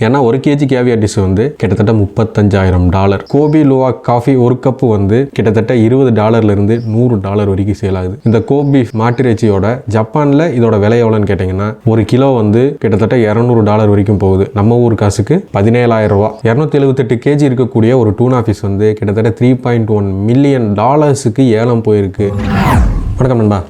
ஏன்னா ஒரு KG caviar dish வந்து கிட்டத்தட்ட $35,000. கோபி லுவாக் காஃபி ஒரு கப்பு வந்து கிட்டத்தட்ட $20 $100 வரைக்கும் சேல் ஆகுது. இந்த கோபி மாட்டிறைச்சியோட ஜப்பான்ல இதோட விலை எவ்வளோன்னு கேட்டீங்கன்னா ஒரு கிலோ வந்து கிட்டத்தட்ட $200 வரைக்கும் போகுது. நம்ம ஊர் காசுக்கு $17,000. 278 கேஜி இருக்கக்கூடிய ஒரு டூனா ஃபிஷ் வந்து கிட்டத்தட்ட $3.1 மில்லியன் ஏலம் போயிருக்கு. வணக்கம் நண்பா,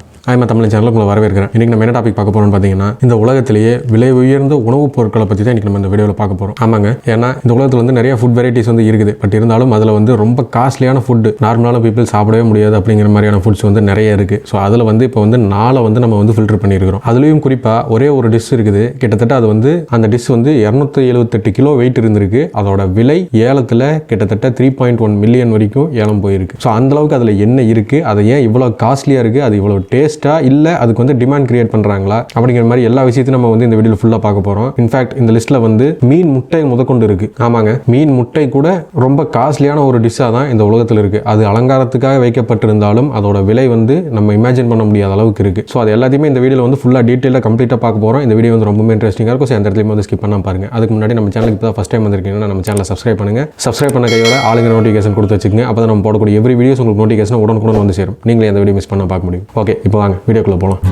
தமிழ் சேனலுக்கு உங்களை வரவேற்கிறேன். இன்னைக்கு நம்ம என்ன டாபிக் பார்க்க போறோம்னு பார்த்தீங்கன்னா, இந்த உலகத்திலேயே விலை உயர்ந்த உணவுப் பொருட்களை பற்றி தான் இன்னைக்கு நம்ம இந்த வீடியோவில் பார்க்க போறோம். ஆமாங்க, ஏன்னா இந்த உலகத்தில் வந்து நிறைய ஃபுட் வெரைட்டிஸ் வந்து இருக்குது. பட் இருந்தாலும் அதில் வந்து ரொம்ப காஸ்ட்லியான ஃபுட், நார்மலான பீப்புள் சாப்பிடவே முடியாது அப்படிங்கிற மாதிரியான ஃபுட்ஸ் வந்து நிறைய இருக்கு. ஸோ அதில் வந்து இப்போ வந்து நாளை வந்து நம்ம வந்து ஃபில்டர் பண்ணியிருக்கிறோம். அதுலேயும் குறிப்பாக ஒரே ஒரு டிஷ் இருக்குது. கிட்டத்தட்ட அது வந்து அந்த டிஷ் வந்து 278 கிலோ வெயிட் இருந்திருக்கு. அதோட விலை ஏலத்தில் கிட்டத்தட்ட 3.1 மில்லியன் வரைக்கும் ஏலம் போயிருக்கு. ஸோ அந்த அளவுக்கு அதில் என்ன இருக்கு, அது ஏன் இவ்வளோ காஸ்ட்லியாக இருக்கு, அது இவ்வளோ டேஸ்ட் இல்ல அதுக்கு வந்து டிமாண்ட் கிரியேட் பண்றாங்களா அப்படிங்கிற மாதிரி எல்லா விஷயத்தையும் நம்ம வந்து இந்த வீடியோல ஃபுல்லா பார்க்க போறோம். இன்ஃபேக்ட் இந்த லிஸ்ட்ல வந்து மீன் முட்டை முதற்கொண்டு இருக்கு. ஆமாங்க, மீன் முட்டை கூட ரொம்ப காஸ்ட்லியான ஒரு டிஷ்ஷா தான் இந்த உலகத்தில் இருக்கு. அது அலங்காரத்துக்காக வைக்கப்பட்டிருந்தாலும் அதோட விலை வந்து நம்ம இமேஜின் பண்ண முடியாத அளவுக்கு இருக்கு. ஸோ அது எல்லாத்தையுமே இந்த வீடியோல வந்து ஃபுல்லா டீட்டெயிலாக கம்ப்ளீட்டாக பார்க்க போறோம். இந்த வீடியோ வந்து ரொம்ப இன்ட்ரெஸ்டிங்காக இருக்கும். ஸோ அந்த இடத்துல வந்து ஸ்கிப் பண்ணாம பாருங்க. அதுக்கு முன்னாடி நம்ம சேனலுக்கு இப்போ ஃபர்ஸ்ட் டைம் வந்திருக்கீங்கன்னா நம்ம சேனலை சப்ஸ்கிரைப் பண்ணுங்க. சப்ஸ்கிரைப் பண்ண கையோட ஆளுங்க நோட்டிஃபிகேஷன் கொடுத்து வச்சுக்கோங்க. அப்போ தான் நம்ம போடக்கூடிய எவ்ரி வீடியோஸ் உங்களுக்கு நோட்டிஃபிகேஷன் உடனுக்குடன் வந்து சேரும். நீங்களே அந்த வீடியோ மிஸ் பண்ண பார்க்க முடியும். ஓகே, இப்போ வாங்க வீடியோக்குள்ள போகலாம்.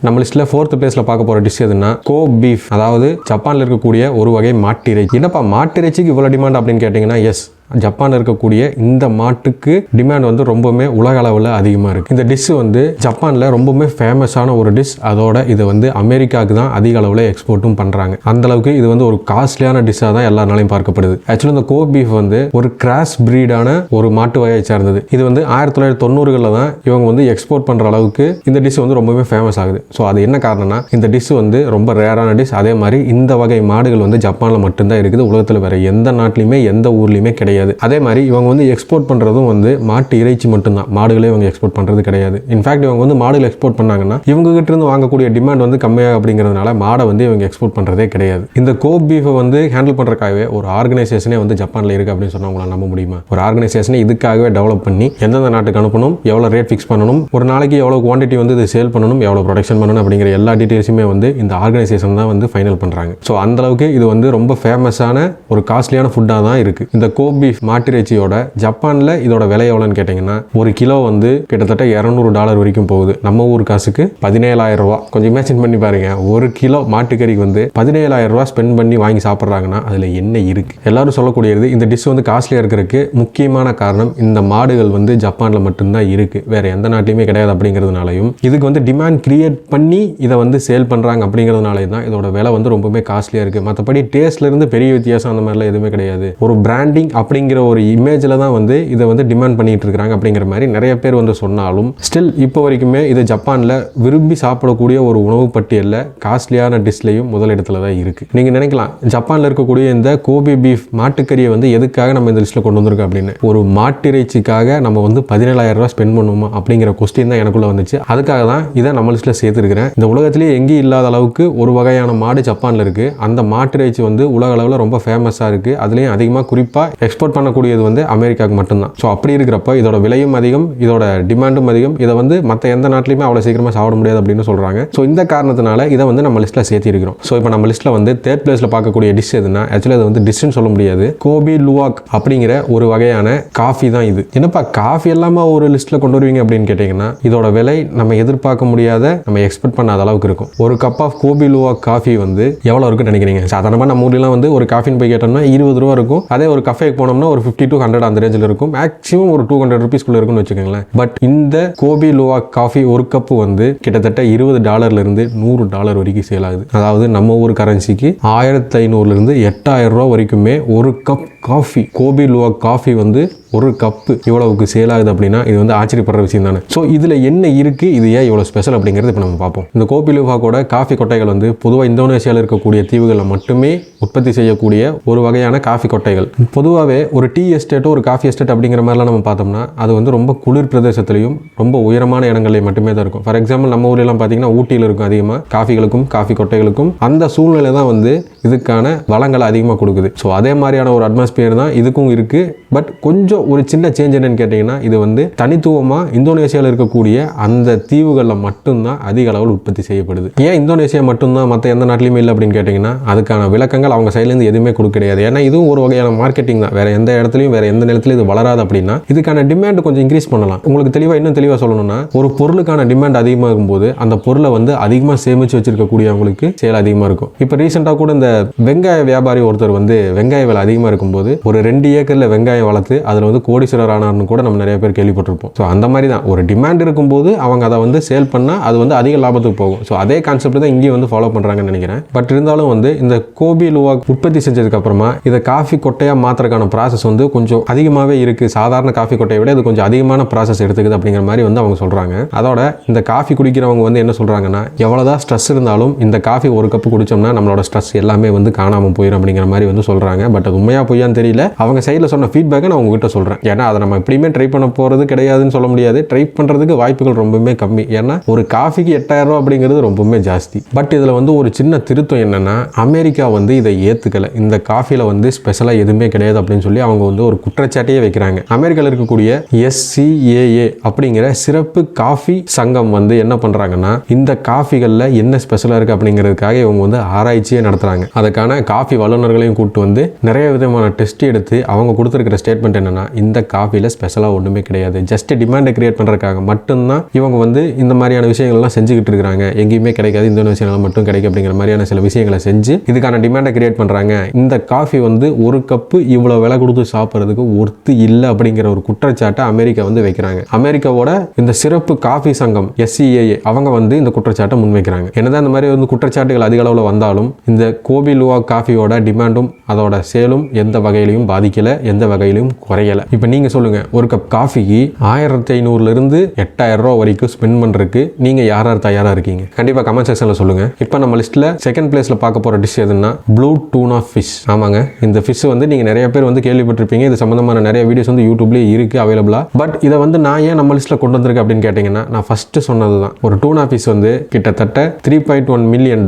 நம்ம லிஸ்ட்ல 4th பிளேஸ்ல பார்க்க போற டிஷ் எதுன்னா கோப் பீஃப், அதாவது ஜப்பான்ல இருக்கக்கூடிய ஒரு வகை மாட்டிறைச்சி. என்னப்பா மாட்டிறைச்சிக்கு இவ்வளவு டிமாண்ட் அப்படின்னு கேட்டீங்கன்னா, எஸ், ஜப்பான்ல இருக்கக்கூடிய இந்த மாட்டுக்கு டிமாண்ட் வந்து ரொம்பவுமே உலக அளவில் அதிகமாக இருக்குது. இந்த டிஷ் வந்து ஜப்பானில் ரொம்பவுமே ஃபேமஸான ஒரு டிஷ். அதோட இது வந்து அமெரிக்காவுக்கு தான் அதிக அளவில் எக்ஸ்போர்ட்டும் பண்ணுறாங்க. அந்த அளவுக்கு இது வந்து ஒரு காஸ்ட்லியான டிஷ்ஷாக தான் எல்லாருனாலையும் பார்க்கப்படுது. ஆக்சுவலி இந்த கோப் பீஃப் வந்து ஒரு கிராஸ் பிரீடான ஒரு மாட்டு வகையை சேர்ந்தது. இது வந்து 1990களில் தான் இவங்க வந்து எக்ஸ்போர்ட் பண்ணுற அளவுக்கு இந்த டிஷ் வந்து ரொம்பவே ஃபேமஸ் ஆகுது. ஸோ அது என்ன காரணம்னா, இந்த டிஷ் வந்து ரொம்ப ரேரான டிஷ். அதே மாதிரி இந்த வகை மாடுகள் வந்து ஜப்பானில் மட்டும்தான் இருக்குது. உலகத்தில் வேற எந்த நாட்டிலையுமே எந்த ஊர்லையுமே கிடையாது. அதே மாதிரி இவங்க வந்து எக்ஸ்போர்ட் பண்றதும் வந்து மாட்டு இறைச்சி மட்டும்தான். மாடுகளே இவங்க எக்ஸ்போர்ட் பண்றது கிடையாது. இன்ஃபேக்ட் இவங்க வந்து மாடுகள் எக்ஸ்போர்ட் பண்ணாங்கன்னா இவங்க கிட்ட இருந்து வாங்கக்கூடிய டிமாண்ட் வந்து கம்மியாக அப்படிங்கிறதுனால மாடை வந்து இவங்க எக்ஸ்போர்ட் பண்றதே கிடையாது. இந்த கோப் பீஃபை வந்து ஹேண்டில் பண்றதுக்காகவே ஒரு ஆர்கனைசேஷனே வந்து ஜப்பான்ல இருக்கு அப்படின்னு சொன்னா உங்களால நம்ப முடியுமா? ஒரு ஆர்கனைசேஷனை இதுக்காகவே டெவலப் பண்ணி எந்தெந்த நாட்டுக்கு அனுப்பணும், எவ்வளவு ரேட் ஃபிக்ஸ் பண்ணணும், ஒரு நாளைக்கு எவ்வளவு குவான்டிட்டி வந்து இது சேல் பண்ணணும், எவ்வளவு ப்ரொடக்ஷன் பண்ணணும் அப்படிங்கிற எல்லா டீடைல்ஸுமே வந்து இந்த ஆர்கனைசேஷன் தான் வந்து ஃபைனல் பண்றாங்க. ஸோ அந்த அளவுக்கு இது வந்து ரொம்ப ஃபேமஸான ஒரு காஸ்ட்லியான ஃபுட்டாக தான் இருக்கு. இந்த கோப் பீஃப் மாட்டிறைச்சியோட ஜப்பான்ல இதோட விலை எவ்வளோன்னு கேட்டீங்கன்னா ஒரு கிலோ வந்து கிட்டத்தட்ட $200 வரைக்கும் போகுது. நம்ம ஊர் காசுக்கு $17,000. கொஞ்சம் இமேஜின் பண்ணி பாருங்க, ஒரு கிலோ மாட்டுக்கறிக்கு வந்து $17,000 ஸ்பெண்ட் பண்ணி வாங்கி சாப்பிட்றாங்கன்னா அதுல என்ன இருக்கு? எல்லாரும் சொல்லக்கூடியது இந்த டிஷ் வந்து காஸ்ட்லியா இருக்கிறதுக்கு முக்கியமான காரணம் இந்த மாடுகள் வந்து ஜப்பான்ல மட்டும்தான் இருக்கு, வேற எந்த நாட்டிலுமே கிடையாது அப்படிங்கிறதுனாலையும் இதுக்கு வந்து டிமாண்ட் கிரியேட் பண்ணி இதை வந்து சேல் பண்றாங்க அப்படிங்கிறதுனாலே தான் இதோட விலை வந்து ரொம்பவே காஸ்ட்லியா இருக்கு. மற்றபடி டேஸ்ட்ல இருந்து பெரிய வித்தியாசம் அந்த மாதிரிலாம் எதுவுமே கிடையாது. ஒரு பிராண்டிங் அப்படிங்கிற ஒரு இமேஜ்ல தான் வந்து இதை வந்து டிமாண்ட் பண்ணிட்டு இருக்காங்க அப்படிங்கிற மாதிரி நிறைய பேர் வந்து சொன்னாலும் ஸ்டில் இப்போ வரைக்குமே இது ஜப்பான்ல விரும்பி சாப்பிடக்கூடிய ஒரு உணவு பட்டியலில் காஸ்ட்லியான டிஷ்லையும் முதலிடத்துல தான் இருக்கு. நீங்க நினைக்கலாம், ஜப்பான்ல இருக்கக்கூடிய இந்த கோபி பீஃப் மாட்டுக்கறியை வந்து எதுக்காக நம்ம இந்த லிஸ்ட்ல கொண்டு வந்திருக்கோம் அப்படின்னு. ஒரு மாட்டிறைச்சிக்காக நம்ம வந்து $17,000 ஸ்பெண்ட் பண்ணுவோமா அப்படிங்கிற கொஸ்டின் தான் எனக்குள்ள வந்துச்சு. அதுக்காக தான் இதை நம்ம லிஸ்ட்ல சேர்த்துருக்கிறேன். இந்த உலகத்திலேயே எங்கேயும் இல்லாத அளவுக்கு ஒரு வகையான மாடு ஜப்பான்ல இருக்கு. அந்த மாட்டிறைச்சி வந்து உலக அளவில் ரொம்ப ஃபேமஸா இருக்கு. அதுலயும் அதிகமாக குறிப்பா எக்ஸ்போர்ட் பண்ணக்கூடியது வந்து அமெரிக்காவுக்கு மட்டும்தான். ஸோ அப்படி இருக்கிறப்ப இதோட விலையும் அதிகம், இதோட டிமாண்டும் அதிகம். இதை வந்து மற்ற எந்த நாட்டிலையுமே அவ்வளோ சீக்கிரமாக சாப்பிட முடியாது அப்படின்னு சொல்றாங்க. ஸோ இந்த காரணத்தினால இதை வந்து நம்ம லிஸ்ட்ல சேர்த்தி இருக்கிறோம். ஸோ இப்போ நம்ம லிஸ்ட்ல வந்து 3rd பிளேஸ்ல பார்க்கக்கூடிய டிஷ் எதுனா, ஆக்சுவலி அது வந்து டிஷ்னு சொல்ல முடியாது, கோபி லுவாக் அப்படிங்கிற ஒரு வகையான காஃபி தான் இது. என்னப்பா காஃபி எல்லாமே ஒரு லிஸ்ட்ல கொண்டு வருவீங்க அப்படின்னு கேட்டீங்கன்னா, இதோட விலை நம்ம எதிர்பார்க்க முடியாத, நம்ம எக்ஸ்பெக்ட் பண்ணாத அளவுக்கு இருக்கும். ஒரு cup of kopi luwak coffee வந்து எவ்வளோ இருக்குன்னு நினைக்கிறீங்க? சாதாரணமாக நம்ம ஊர்லாம் வந்து ஒரு காஃபின்னு போய் கேட்டோம்னா $20 இருக்கும். அதே ஒரு கஃபேக்கு போனோம்னா ஒரு 50 to 100 அந்த ரேஞ்சில் இருக்கும். மேக்ஸிமம் ஒரு $200 இருக்குன்னு வச்சுக்கோங்களேன். பட் இந்த கோபி லுவாக் காஃபி ஒரு கப்பு வந்து கிட்டத்தட்ட $20 $100 வரைக்கும் சேல் ஆகுது. அதாவது நம்ம ஊர் கரன்சிக்கு $1,500 $8,000 வரைக்குமே ஒரு cup coffee, kopi luwak coffee வந்து ஒரு கப்பு இவ்வளவுக்கு சேல் ஆகுது அப்படின்னா இது வந்து ஆச்சரியப்படுற விஷயம் தானே. ஸோ இதுல என்ன இருக்கு, இது ஏன் இவ்வளவு ஸ்பெஷல் அப்படிங்கிறது இப்போ நம்ம பார்ப்போம். இந்த கோபி லுவாக்கோட காஃபி கொட்டைகள் வந்து பொதுவாக இந்தோனேஷியாவில் இருக்கக்கூடிய தீவுகளில் மட்டுமே உற்பத்தி செய்யக்கூடிய ஒரு வகையான காஃபி கொட்டைகள். பொதுவாகவே ஒரு டீ எஸ்டேட்டோ ஒரு காஃபி எஸ்டேட் அப்படிங்கிற மாதிரிலாம் நம்ம பார்த்தோம்னா அது வந்து ரொம்ப குளிர் பிரதேசத்திலையும் ரொம்ப உயரமான இடங்களையும் மட்டுமே தான் இருக்கும். ஃபார் எக்ஸாம்பிள் நம்ம ஊர்லாம் பார்த்தீங்கன்னா ஊட்டியில் இருக்கும் அதிகமாக காஃபிகளுக்கும் காஃபி கொட்டைகளுக்கும். அந்த சூழ்நிலை தான் வந்து இதுக்கான வளங்களை அதிகமாக கொடுக்குது. ஸோ அதே மாதிரியான ஒரு அட்மாஸ்பியர் பேர் தான் இதுக்கும் இருக்கு. பட் கொஞ்சம் ஒரு சின்ன சேஞ்ச் என்னன்னு கேட்டீங்கன்னா, இது வந்து தனித்துவமா இந்தோனேசியாவில் இருக்கக்கூடிய அந்த தீவுகளில் மட்டும்தான் அதிக அளவில் உற்பத்தி செய்யப்படுது. ஏன் இந்தோனேசியா மட்டும்தான் மற்ற எந்த நாட்டிலுமே இல்லை அப்படின்னு கேட்டீங்கன்னா, அதுக்கான விளக்கங்கள் அவங்க சைட்லேருந்து எதுவுமே கொடுக்க கிடையாது. ஏன்னா இதுவும் ஒரு வகையான மார்க்கெட்டிங் தான். வேற எந்த இடத்துலையும் வேற எந்த நிலத்திலையும் இது வளராது அப்படின்னா இதுக்கான டிமாண்ட் கொஞ்சம் இன்க்ரீஸ் பண்ணலாம். உங்களுக்கு இன்னும் தெளிவாக சொல்லணும்னா, ஒரு பொருளுக்கான டிமாண்ட் அதிகமாக இருக்கும்போது அந்த பொருளை வந்து அதிகமாக சேமிச்சு வச்சிருக்கக்கூடியவங்களுக்கு சேல் அதிகமாக இருக்கும். இப்போ ரீசெண்டாக கூட இந்த வெங்காய வியாபாரி ஒருத்தர் வந்து வெங்காய விலை அதிகமாக இருக்கும்போது ஒரு 2 ஏக்கர்ல வெங்காயம் வளர்த்து அதில் வந்து கோடீஸ்வரர் ஆனார்னு கூட நம்ம நிறைய பேர் கேள்விப்பட்டிருப்போம். ஸோ அந்த மாதிரி தான் ஒரு டிமாண்ட் இருக்கும்போது அவங்க அதை வந்து சேல் பண்ணால் அது வந்து அதிக லாபத்துக்கு போகும். ஸோ அதே கான்செப்ட் தான் இங்கேயும் வந்து ஃபாலோ பண்ணுறாங்கன்னு நினைக்கிறேன். பட் இருந்தாலும் வந்து இந்த கோபி லுவாக் உற்பத்தி செஞ்சதுக்கு அப்புறமா இதை காஃபி கொட்டையாக மாற்றுறதுக்கான ப்ராசஸ் வந்து கொஞ்சம் அதிகமாகவே இருக்குது. சாதாரண காஃபி கொட்டையை விட இது கொஞ்சம் அதிகமான ப்ராசஸ் எடுத்துக்குது அப்படிங்கிற மாதிரி வந்து அவங்க சொல்கிறாங்க. அதோட இந்த காஃபி குடிக்கிறவங்க வந்து என்ன சொல்கிறாங்கன்னா, எவ்வளோதான் ஸ்ட்ரெஸ் இருந்தாலும் இந்த காஃபி ஒரு கப்பு குடிச்சோம்னா நம்மளோட ஸ்ட்ரெஸ் எல்லாமே வந்து காணாமல் போயிடும் அப்படிங்கிற மாதிரி வந்து சொல்கிறாங்க. பட் அது உண்மையாக பொய்யான்னு தெரியல. அவங்க சைடில் சொன்ன ஃபீட்பேக்கை நான் உங்ககிட்ட சொல்கிறேன். ஏன்னா அதை நம்ம எப்படியுமே ட்ரை பண்ண போகிறது கிடையாதுன்னு சொல்ல முடியாது. ட்ரை பண்ணுறதுக்கு வாய்ப்புகள் ரொம்பவுமே கம்மி. ஏன்னா ஒரு காஃபிக்கு 8000 ரூபா அப்படிங்கிறது ரொம்பவுமே ஜாஸ்தி. பட் இதில் வந்து ஒரு சின்ன திருத்தம் என்னன்னா, அமெரிக்கா வந்து இதை ஏற்றுக்கலை. இந்த காஃபியில் வந்து ஸ்பெஷலாக எதுவுமே கிடையாது அப்படின்னு சொல்லி அவங்க வந்து ஒரு குற்றச்சாட்டையே வைக்கிறாங்க. அமெரிக்காவில் இருக்கக்கூடிய SCAA அப்படிங்கிற சிறப்பு காஃபி சங்கம் வந்து என்ன பண்ணுறாங்கன்னா, இந்த காஃபிகளில் என்ன ஸ்பெஷலாக இருக்குது அப்படிங்கிறதுக்காக இவங்க வந்து ஆராய்ச்சியே நடத்துகிறாங்க. அதுக்கான காஃபி வல்லுநர்களையும் கூப்பிட்டு வந்து நிறைய விதமான டெஸ்ட் எடுத்து அவங்க கொடுத்துருக்கிற ஸ்டேட்மெண்ட் என்னன்னா, இந்த காஃபியில் ஸ்பெஷலாக ஒன்றுமே கிடையாது, ஜஸ்ட் டிமாண்டை கிரியேட் பண்ணுறதுக்காக மட்டும்தான் இவங்க வந்து இந்த மாதிரியான விஷயங்கள்லாம் செஞ்சுக்கிட்டு இருக்கிறாங்க. எங்கேயுமே கிடைக்காது, இந்தோனேசியாவில் மட்டும் கிடைக்கும் அப்படிங்கிற மாதிரியான சில விஷயங்களை செஞ்சு இதுக்கான டிமாண்டை கிரியேட் பண்ணுறாங்க. இந்த காஃபி வந்து ஒரு கப்பு இவ்வளோ விலை கொடுத்து சாப்பிட்றதுக்கு ஒர்த்து இல்லை அப்படிங்கிற ஒரு குற்றச்சாட்டை அமெரிக்கா வந்து வைக்கிறாங்க. அமெரிக்காவோட இந்த சிறப்பு காஃபி சங்கம் SCAA அவங்க வந்து இந்த குற்றச்சாட்டை முன்வைக்கிறாங்க. என்னதான் இந்த மாதிரி வந்து குற்றச்சாட்டுகள் அதிக அளவில் வந்தாலும் இந்த கோபி லுவாக் காஃபியோட டிமாண்டும் அதோட சேலும் எந்த வகையிலையும் பாதிக்கல, எந்த வகையிலும் குறையல. இப்போ நீங்க சொல்லுங்க, ஒரு கப் காஃபிக்கு 1500 இருந்து 8000 ரூபா வரைக்கும் ஸ்பெண்ட் பண்றதுக்கு நீங்க யார் தயாரா இருக்கீங்க? கண்டிப்பா கமெண்ட் செக்ஷன்ல சொல்லுங்க. இப்போ நம்ம லிஸ்ட்ல செகண்ட் பிளேஸ்ல பார்க்க போற டிஷ் எதுன்னா ப்ளூ டூனா ஃபிஷ். ஆமாங்க, இந்த ஃபிஷ் வந்து நீங்க நிறைய பேர் வந்து கேள்விப்பட்டிருப்பீங்க. இது சம்பந்தமான நிறைய வீடியோஸ் வந்து யூடியூப்லயே இருக்கு அவைலபிளா. பட் இதை வந்து நான் ஏன் நம்ம லிஸ்ட்ல கொண்டு வந்திருக்கேன் அப்படின்னு கேட்டீங்கன்னா, நான் ஃபர்ஸ்ட் சொன்னதுதான், ஒரு டூனா ஃபிஷ் வந்து கிட்டத்தட்ட $3.1 மில்லியன்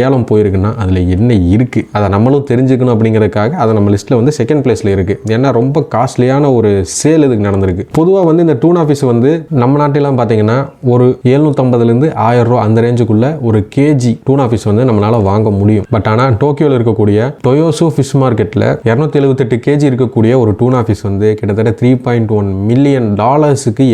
ஏலம் போயிருக்குன்னா அதுல என்ன இருக்கு அதை நம்மளும் தெரிஞ்சுக்கணும் அப்படிங்கிறதுக்காக அதை நம்ம லிஸ்ட்ல வந்து செகண்ட் பிளேஸ்ல இருக்கு. ஏன்னா ரொம்ப காஸ்ட்லியான ஒரு சேல் இதுக்கு நடந்திருக்கு. பொதுவாக வந்து இந்த டூனா ஃபிஷ் வந்து நம்ம நாட்டிலாம் பார்த்தீங்கன்னா ஒரு 750 இருந்து 1000 ரூபா அந்த ரேஞ்சுக்குள்ள ஒரு கேஜி டூனா ஃபிஷ் வந்து நம்மளால வாங்க முடியும். பட் ஆனால் டோக்கியோவில் இருக்கக்கூடிய டொயோசோ ஃபிஷ் மார்க்கெட்ல 278 கேஜி இருக்கக்கூடிய ஒரு டூனா ஃபிஷ் வந்து கிட்டத்தட்ட $3.1 மில்லியன்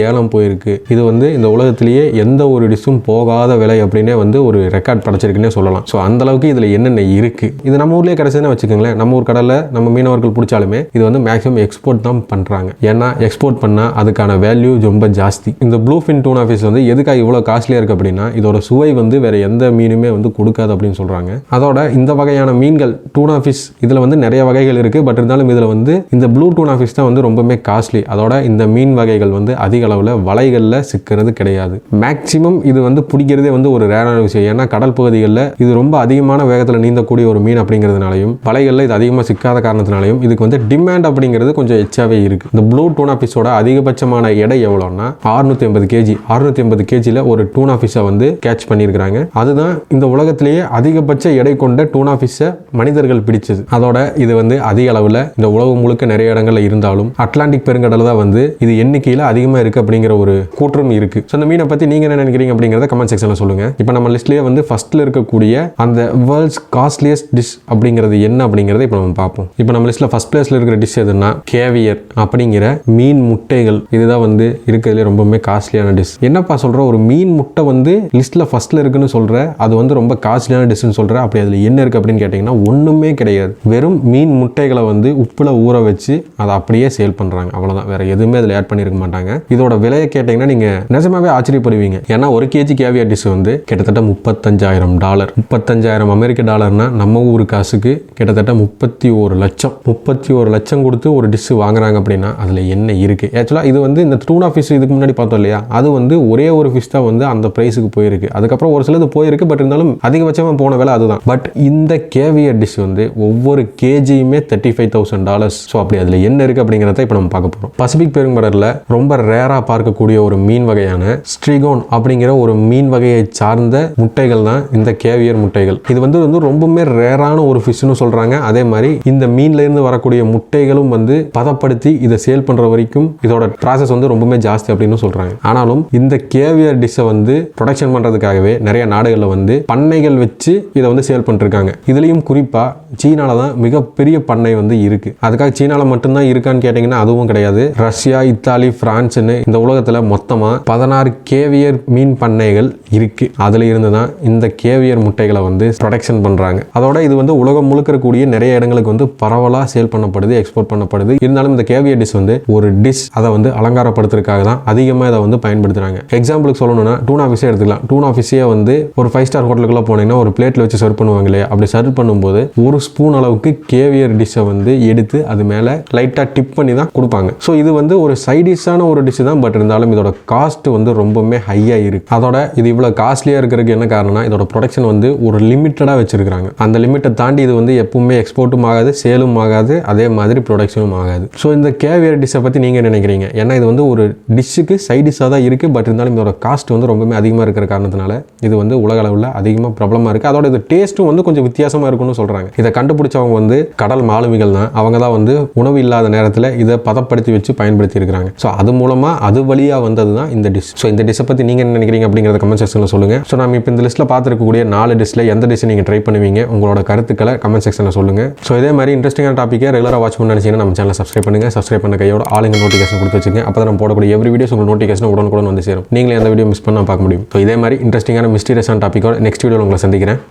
ஏலம் போயிருக்கு. இது வந்து இந்த உலகத்திலேயே எந்த ஒரு டிஷ்ஷும் போகாத விலை அப்படின்னே வந்து ஒரு ரெக்கார்ட் படைச்சிருக்குன்னே சொல்லலாம். ஸோ அந்த அளவுக்கு இதுல என்னென்ன இருக்கு, இது நம்ம ஊர்லேயே கிடைச்சதுன்னு வச்சுக்கோங்களேன். நம்ம ஊர் கடல்ல நம்ம மீனவர்கள் பிடிச்சாலுமே இது வந்து மேக்ஸிமம் எக்ஸ்போர்ட் தான் பண்றாங்க. ஏன்னா எக்ஸ்போர்ட் பண்ணா அதுக்கான வேல்யூ ரொம்ப ஜாஸ்தி. இந்த ப்ளூ ஃபின் டூனா ஃபிஷ் வந்து எதுக்காக இவ்வளவு காஸ்ட்லியா இருக்கு அப்படின்னா, இதோட சுவை வந்து வேற எந்த மீனுமே வந்து கொடுக்காது அப்படின்னு சொல்றாங்க. அதோட இந்த வகையான மீன்கள் டூனா ஃபிஷ் இதுல வந்து நிறைய வகைகள் இருக்கு. பட் இருந்தாலும் இதுல வந்து இந்த ப்ளூ டூனா ஃபிஷ் தான் வந்து ரொம்பவே காஸ்ட்லி. அதோட இந்த மீன் வகைகள் வந்து அதிக அளவுல வலைகள்ல சிக்கிறது கிடையாது. மேக்சிமம் இது வந்து பிடிக்கிறதே வந்து ஒரு ரேரான விஷயம். ஏன்னா கடல் பகுதிகளில் இது ரொம்ப அதிகமான வேகத்தில் நீந்தக்கூடிய ஒரு மீன் அப்படிங்கிறதுனாலையும் வலைகளில் இது அதிகமாக சிக்காத காரணத்தினாலையும் இதுக்கு வந்து டிமாண்ட் அப்படிங்கிறது கொஞ்சம் எச்சாவே இருக்கு. இந்த ப்ளூ டூனா ஃபிஷோட அதிகபட்சமான எடை எவ்வளோன்னா 650 கேஜி. 650 கேஜியில் ஒரு டூனா ஃபிஷ்ஷை வந்து கேட்ச் பண்ணியிருக்கிறாங்க. அதுதான் இந்த உலகத்திலேயே அதிகபட்ச எடை கொண்ட டூனா ஃபிஷ்ஷை மனிதர்கள் பிடிச்சது. அதோட இது வந்து அதிக அளவில் இந்த உலகம் முழுக்க நிறைய இடங்கள்ல இருந்தாலும் அட்லாண்டிக் பெருங்கடல் தான் வந்து இது எண்ணிக்கையில் அதிகமாக இருக்கு அப்படிங்கிற ஒரு கூற்றம் இருக்கு. ஸோ அந்த மீனை பற்றி நீங்க என்ன நினைக்கிறீங்க அப்படிங்கிறத கமெண்ட் செக்ஷன்ல சொல்லுங்க. இப்போ நம்ம லிஸ்ட்லயே வந்து ஃபர்ஸ்ட்ல இருக்கக்கூடிய அந்த வேர்ல்ட்ஸ் காஸ்ட்லியஸ்ட் டிஷ் அப்படிங்கிறது என்ன அப்படிங்கிறத இப்போ நம்ம பார்ப்போம். இப்போ நம்ம லிஸ்ட்ல ஃபர்ஸ்ட் பிளேஸ்ல இருக்கிற டிஷ் எதுன்னா கேவியர் அப்படிங்கிற மீன் முட்டைகள். இதுதான் வந்து இருக்கிறதுல ரொம்பவுமே காஸ்ட்லியான டிஷ். என்னப்பா சொல்ற, ஒரு மீன் முட்டை வந்து லிஸ்ட்ல ஃபர்ஸ்ட்ல இருக்குன்னு சொல்ற, அது வந்து ரொம்ப காஸ்ட்லியான டிஷ்னு சொல்ற, அப்படி அதுல என்ன இருக்கு அப்படின்னு கேட்டீங்கன்னா ஒண்ணுமே கிடையாது. வெறும் மீன் முட்டைகளை வந்து உப்புல ஊற வச்சு அதை அப்படியே சேல் பண்றாங்க, அவ்வளவுதான். வேற எதுவுமே அதுல ஆட் பண்ணிருக்க மாட்டாங்க. இதோட விலையை கேட்டீங்கன்னா நீங்க நிஜமாவே ஆச்சரியப்படுவீங்க. ஏன்னா ஒரு கேஜி கேவியர் டிஷ் வந்து கிட்டத்தட்ட $35,000. 35,000 அமெரிக்க டாலர்னா நம்ம ஊர் காசுக்கு கிட்டத்தட்ட 31 லட்சம். 31 லட்சம் கொடுத்து ஒரு டிஷ் வாங்குறாங்க அப்படின்னா அதுல என்ன இருக்கு? ஆக்சுவலா இது வந்து இந்த டூனா ஃபிஷ் இதுக்கு முன்னாடி பார்த்தோம் இல்லையா, அது வந்து ஒரே ஒரு ஃபிஷ் தான் வந்து அந்த பிரைஸுக்கு போயிருக்கு. அதுக்கப்புறம் ஒரு சிலது போயிருக்கு. பட் இருந்தாலும் அதிகபட்சமா போன விலை அதுதான். பட் இந்த கேவியர் டிஷ் வந்து ஒவ்வொரு கேஜியுமே $35,000. ஸோ அப்படி அதுல என்ன இருக்கு அப்படிங்கிறத இப்போ நம்ம பார்க்க போறோம். பசிபிக் பெருங்கடல்ல ரொம்ப ரேரா பார்க்கக்கூடிய ஒரு மீன் வகையான ஸ்ட்ரிகோன் அப்படிங்கிற ஒரு மீன் வகையை சார்ந்த முட்டைகள் தான் இந்த கேவியர் முட்டைகள். இது வந்து ரொம்பவுமே ரேரான ஒரு ஃபிஷ்னு சொல்றாங்க. அதே மாதிரி இந்த மீன் மீன்லேருந்து வரக்கூடிய முட்டைகளும் வந்து பதப்படுத்தி இதை சேல் பண்ணுற வரைக்கும் இதோட ப்ராசஸ் வந்து ரொம்பவே ஜாஸ்தி அப்படின்னு சொல்கிறாங்க. ஆனாலும் இந்த கேவியர் டிஷ்ஷை வந்து ப்ரொடக்ஷன் பண்ணுறதுக்காகவே நிறைய நாடுகளில் வந்து பண்ணைகள் வச்சு இதை வந்து சேல் பண்ணிருக்காங்க. இதுலேயும் குறிப்பாக சீனால தான் மிகப்பெரிய பண்ணை வந்து இருக்குது. அதுக்காக சீனாவில் மட்டும்தான் இருக்கான்னு கேட்டிங்கன்னா அதுவும் கிடையாது. ரஷ்யா, இத்தாலி, பிரான்ஸ்னு இந்த உலகத்தில் மொத்தமாக 16 கேவியர் மீன் பண்ணைகள் இருக்குது. அதில் இருந்து தான் இந்த கேவியர் முட்டைகளை வந்து ப்ரொடக்ஷன் பண்ணுறாங்க. அதோட இது வந்து உலகம் முழுக்க இருக்கக்கூடிய நிறைய இடங்களுக்கு வந்து பரவலாக சேல் பண்ணப்படுது, எக்ஸ்போர்ட் பண்ணப்படுது. இருந்தாலும் இந்த கேவியர் டிஷ் வந்து ஒரு டிஷ் அதை வந்து அலங்காரப்படுத்துறதுக்காக தான் அதிகமாக இதை வந்து பயன்படுத்துகிறாங்க. எக்ஸாம்பிளுக்கு சொல்லணும்னா டூனா ஃபிஷ்ஷே எடுத்துக்கலாம். டூனா ஃபிஷ்ஷே வந்து ஒரு 5 ஸ்டார் ஹோட்டலுக்குள்ளே போனீங்கன்னா ஒரு பிளேட்டில் வச்சு சர்வ் பண்ணுவாங்க இல்லையா? அப்படி சர்வ் பண்ணும்போது ஒரு ஸ்பூன் அளவுக்கு கேவியர் டிஷ்ஷை வந்து எடுத்து அது மேலே லைட்டாக டிப் பண்ணி தான் கொடுப்பாங்க. ஸோ இது வந்து ஒரு சைடிஷான ஒரு டிஷ் தான். பட் இருந்தாலும் இதோட காஸ்ட் வந்து ரொம்பவுமே ஹையாக இருக்குது. அதோட இது இவ்வளோ காஸ்ட்லியாக இருக்கிறதுக்கு என்ன காரணம்னா இதோட ப்ரொடக்ஷன் வந்து ஒரு லிமிட்டடாக வச்சிருக்காங்க. அந்த லிமிட்டை தாண்டி இது வந்து எப்பவுமே எக்ஸ்போர்ட்டும் ஆகாது, சேலும் ஆகாது, அதே மாதிரி ப்ரொடக்ஷனும் ஆகாது. ஸோ இந்த கேவியர் டிஷ்ஷை பற்றி நீங்கள் நினைக்கிறீங்க? ஏன்னா இது வந்து ஒரு டிஷ்ஷுக்கு சைடிஷாக தான் இருக்குது. பட் இருந்தாலும் இதோட காஸ்ட் வந்து ரொம்பவே அதிகமாக இருக்கிற காரணத்தினால இது வந்து உலக அளவில் அதிகமாக பிரபலமாக இருக்குது. அதோட இது டேஸ்ட்டும் வந்து கொஞ்சம் வித்தியாசமாக இருக்குன்னு சொல்கிறாங்க. இதை கண்டுபிடிச்சவங்க வந்து கடல் மாலுமிகள் தான். அவங்க தான் வந்து உணவு இல்லாத நேரத்தில் இதை பதப்படுத்தி வச்சு பயன்படுத்தி இருக்கிறாங்க. ஸோ அது மூலமாக அது வழியாக வந்தது தான் இந்த டிஷ். ஸோ இந்த டிஷ்ஷை பற்றி நீங்கள் என்ன நினைக்கிறீங்க அப்படிங்கிறத கமெண்ட் செக்ஷனில் சொல்லுங்கள். ஸோ நம்ம இப்போ இந்த லிஸ்ட்டில் பார்த்துருக்கக்கூடிய 4 டிஷ்ஷில் எந்த டிஷ் நீங்கள் ட்ரை பண்ணுவீங்க? உங்களோட கருத்துக்களை கமெண்ட் செக்ஷனில் சொல்லுங்கள். ஸோ இதே மாதிரி இன்ட்ரெஸ்டிங்கான டாப்பிக்கை ரெகுலராக வாட்ச் பண்ண நினைச்சீங்கன்னா நம்ம சேனலை சப்ஸ்கிரைப் பண்ணுங்கள். சப்ஸ்கிரைப் பண்ண கையோட ஆளுங்க நோட்டிஃபிகேஷன் கொடுத்து வச்சுங்க. அப்போ தான் நம்ம போடக்கூடிய எவ்ரி வீடியோஸ் உங்களுக்கு நோட்டிஃபிகேஷன் உடனுக்குடன் வந்து சேரும். நீங்களே அந்த வீடியோ மிஸ் பண்ணால் பார்க்க முடியும். ஸோ இதே மாதிரி இன்ட்ரெஸ்டிங்கான மிஸ்டீரியஸான டாப்பிக்கோட நெக்ஸ்ட் வீடியோவில் உங்களை சந்திக்கிறேன்.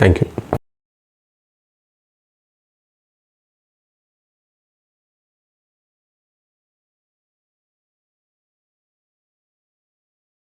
தேங்க்யூ.